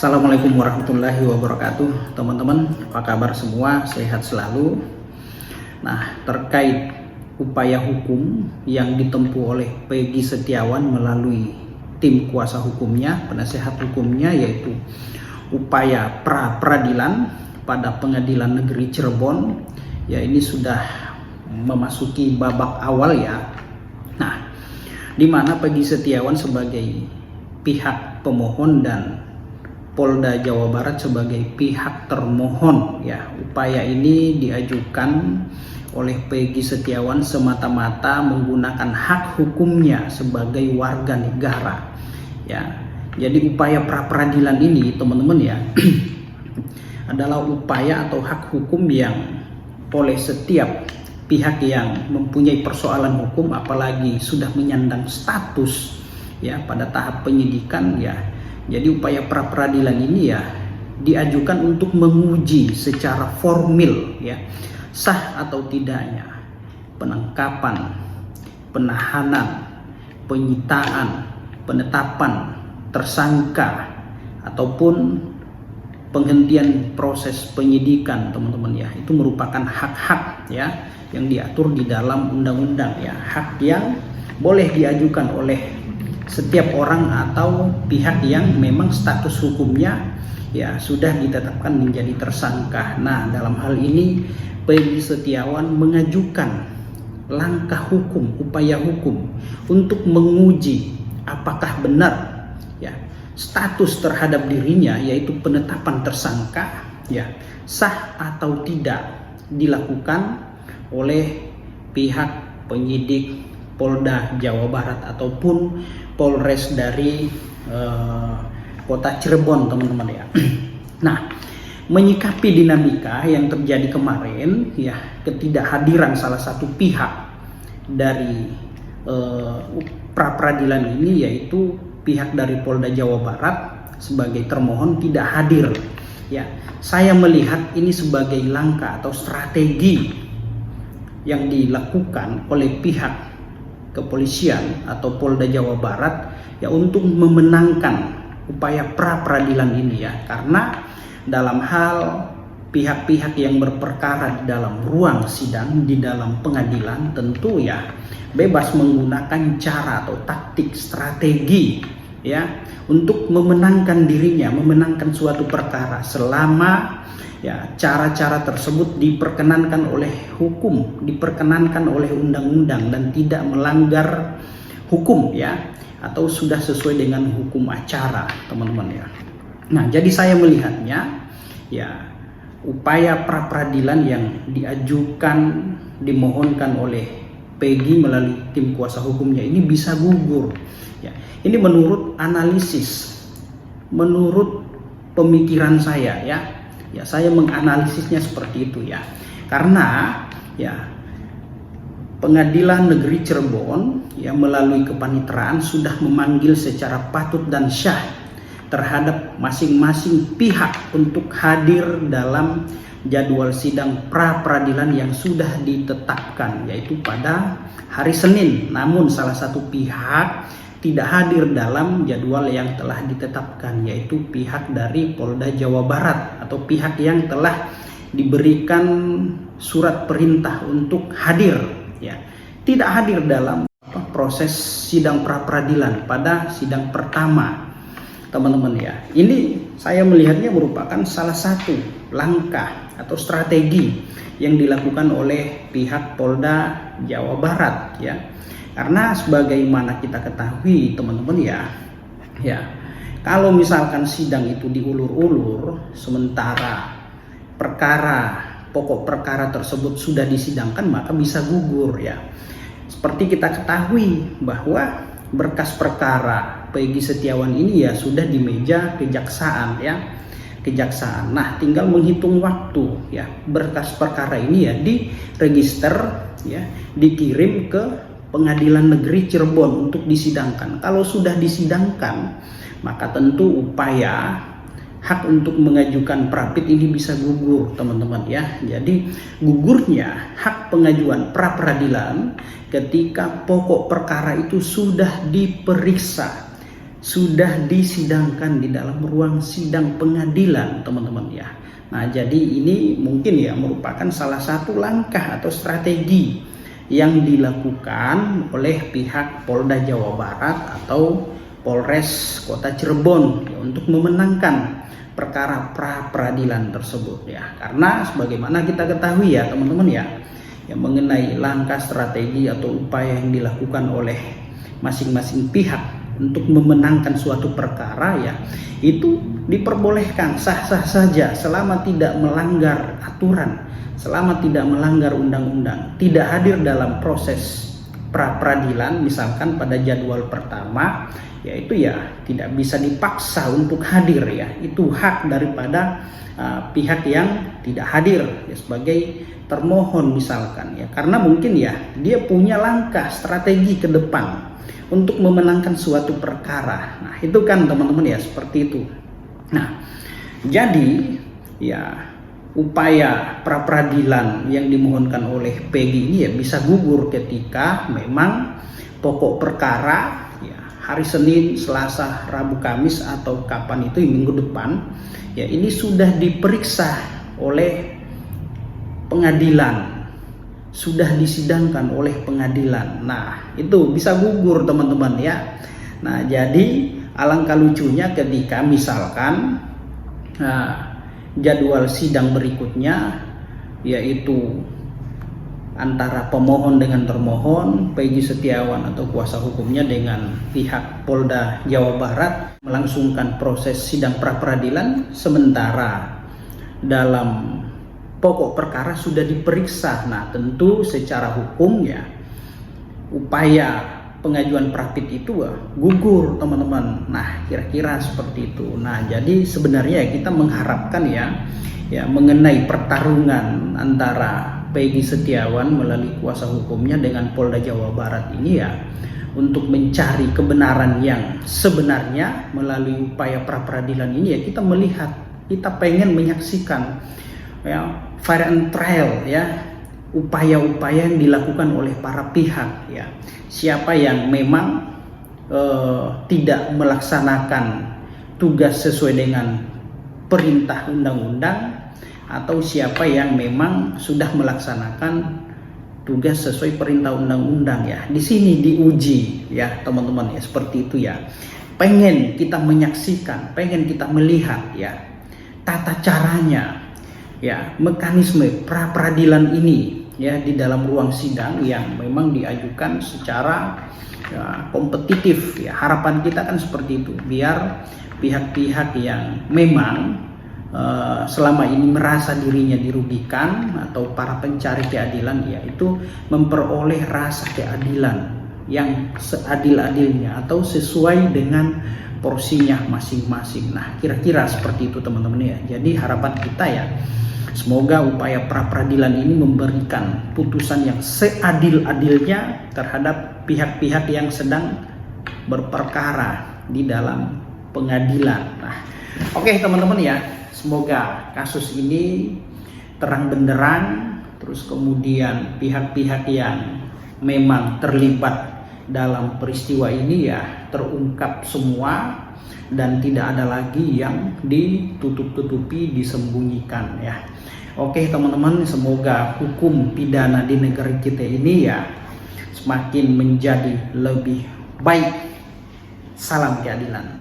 Assalamualaikum warahmatullahi wabarakatuh. Teman-teman, apa kabar semua? Sehat selalu. Nah, terkait upaya hukum yang ditempuh oleh Peggy Setiawan melalui tim kuasa hukumnya, penasehat hukumnya, yaitu upaya pra-peradilan pada Pengadilan Negeri Cirebon, ya ini sudah memasuki babak awal ya. Nah, di mana Peggy Setiawan sebagai pihak pemohon dan Polda Jawa Barat sebagai pihak termohon ya. Upaya ini diajukan oleh Peggy Setiawan semata-mata menggunakan hak hukumnya sebagai warga negara ya. Jadi upaya pra peradilan ini teman-teman ya adalah upaya atau hak hukum yang oleh setiap pihak yang mempunyai persoalan hukum, apalagi sudah menyandang status ya pada tahap penyidikan ya. Jadi upaya pra peradilan ini ya diajukan untuk menguji secara formil ya sah atau tidaknya penangkapan, penahanan, penyitaan, penetapan tersangka ataupun penghentian proses penyidikan teman-teman ya. Itu merupakan hak-hak ya yang diatur di dalam undang-undang ya, hak yang boleh diajukan oleh setiap orang atau pihak yang memang status hukumnya ya sudah ditetapkan menjadi tersangka. Nah, dalam hal ini Peggy Setiawan mengajukan langkah hukum, upaya hukum untuk menguji apakah benar ya status terhadap dirinya yaitu penetapan tersangka ya sah atau tidak dilakukan oleh pihak penyidik Polda Jawa Barat ataupun Polres dari kota Cirebon teman-teman ya. Nah, menyikapi dinamika yang terjadi kemarin ya, ketidakhadiran salah satu pihak dari pra peradilan ini yaitu pihak dari Polda Jawa Barat sebagai termohon tidak hadir ya. Saya melihat ini sebagai langkah atau strategi yang dilakukan oleh pihak kepolisian atau Polda Jawa Barat ya untuk memenangkan upaya pra peradilan ini ya, karena dalam hal pihak-pihak yang berperkara di dalam ruang sidang di dalam pengadilan tentu ya bebas menggunakan cara atau taktik strategi ya untuk memenangkan dirinya, memenangkan suatu perkara selama ya cara-cara tersebut diperkenankan oleh hukum, diperkenankan oleh undang-undang dan tidak melanggar hukum ya, atau sudah sesuai dengan hukum acara teman-teman ya. Nah, jadi saya melihatnya ya upaya pra peradilan yang diajukan, dimohonkan oleh Peggy melalui tim kuasa hukumnya ini bisa gugur ya. Ini menurut analisis, menurut pemikiran saya ya. Ya, saya menganalisisnya seperti itu ya. Karena ya Pengadilan Negeri Cirebon ya melalui kepaniteraan sudah memanggil secara patut dan syah terhadap masing-masing pihak untuk hadir dalam jadwal sidang pra peradilan yang sudah ditetapkan yaitu pada hari Senin. Namun salah satu pihak tidak hadir dalam jadwal yang telah ditetapkan yaitu pihak dari Polda Jawa Barat atau pihak yang telah diberikan surat perintah untuk hadir ya, tidak hadir dalam proses sidang pra peradilan pada sidang pertama teman-teman ya. Ini saya melihatnya merupakan salah satu langkah atau strategi yang dilakukan oleh pihak Polda Jawa Barat ya. Karena sebagaimana kita ketahui teman-teman ya kalau misalkan sidang itu diulur-ulur sementara pokok perkara tersebut sudah disidangkan maka bisa gugur ya. Seperti kita ketahui bahwa berkas perkara Peggy Setiawan ini ya sudah di meja kejaksaan ya, kejaksaan. Nah, tinggal menghitung waktu ya berkas perkara ini ya diregister ya, dikirim ke Pengadilan Negeri Cirebon untuk disidangkan. Kalau sudah disidangkan, maka tentu upaya hak untuk mengajukan prapit ini bisa gugur, teman-teman ya. Jadi gugurnya hak pengajuan pra peradilan ketika pokok perkara itu sudah diperiksa, sudah disidangkan di dalam ruang sidang pengadilan, teman-teman ya. Nah, jadi ini mungkin ya merupakan salah satu langkah atau strategi yang dilakukan oleh pihak Polda Jawa Barat atau Polres Kota Cirebon ya, untuk memenangkan perkara pra peradilan tersebut ya. Karena sebagaimana kita ketahui ya teman-teman ya, mengenai langkah strategi atau upaya yang dilakukan oleh masing-masing pihak untuk memenangkan suatu perkara ya, itu diperbolehkan sah-sah saja selama tidak melanggar aturan, selama tidak melanggar undang-undang, tidak hadir dalam proses pra peradilan misalkan pada jadwal pertama, yaitu ya tidak bisa dipaksa untuk hadir ya. Itu hak daripada pihak yang tidak hadir ya, sebagai termohon misalkan ya, karena mungkin ya dia punya langkah strategi ke depan untuk memenangkan suatu perkara. Nah, itu kan teman-teman ya, seperti itu. Nah, jadi ya upaya pra peradilan yang dimohonkan oleh Peggy ini ya bisa gugur ketika memang pokok perkara ya hari Senin, Selasa, Rabu, Kamis atau kapan itu minggu depan ya ini sudah diperiksa oleh pengadilan, sudah disidangkan oleh pengadilan. Nah, itu bisa gugur teman-teman ya. Nah, jadi alangkah lucunya ketika misalkan jadwal sidang berikutnya yaitu antara pemohon dengan termohon, Peggy Setiawan atau kuasa hukumnya dengan pihak Polda Jawa Barat melangsungkan proses sidang pra peradilan, sementara dalam pokok perkara sudah diperiksa. Nah, tentu secara hukum ya upaya pengajuan prapit itu gugur teman-teman. Nah, kira-kira seperti itu. Nah, jadi sebenarnya kita mengharapkan ya mengenai pertarungan antara Peggy Setiawan melalui kuasa hukumnya dengan Polda Jawa Barat ini ya untuk mencari kebenaran yang sebenarnya melalui upaya pra peradilan ini ya, kita melihat, kita pengen menyaksikan ya variant trial ya, upaya-upaya yang dilakukan oleh para pihak ya. Siapa yang memang tidak melaksanakan tugas sesuai dengan perintah undang-undang, atau siapa yang memang sudah melaksanakan tugas sesuai perintah undang-undang ya. Di sini diuji ya teman-teman ya, seperti itu ya. Pengen kita menyaksikan, pengen kita melihat ya tata caranya ya, mekanisme pra peradilan ini ya di dalam ruang sidang yang memang diajukan secara kompetitif ya. Harapan kita kan seperti itu, biar pihak-pihak yang memang selama ini merasa dirinya dirugikan atau para pencari keadilan ya itu memperoleh rasa keadilan yang seadil-adilnya atau sesuai dengan porsinya masing-masing. Nah, kira-kira seperti itu teman-teman ya. Jadi harapan kita ya semoga upaya pra peradilan ini memberikan putusan yang seadil-adilnya terhadap pihak-pihak yang sedang berperkara di dalam pengadilan. Nah, oke teman-teman ya, semoga kasus ini terang benderang, terus kemudian pihak-pihak yang memang terlibat dalam peristiwa ini ya terungkap semua dan tidak ada lagi yang ditutup-tutupi, disembunyikan ya. Oke teman-teman, semoga hukum pidana di negara kita ini ya semakin menjadi lebih baik. Salam keadilan.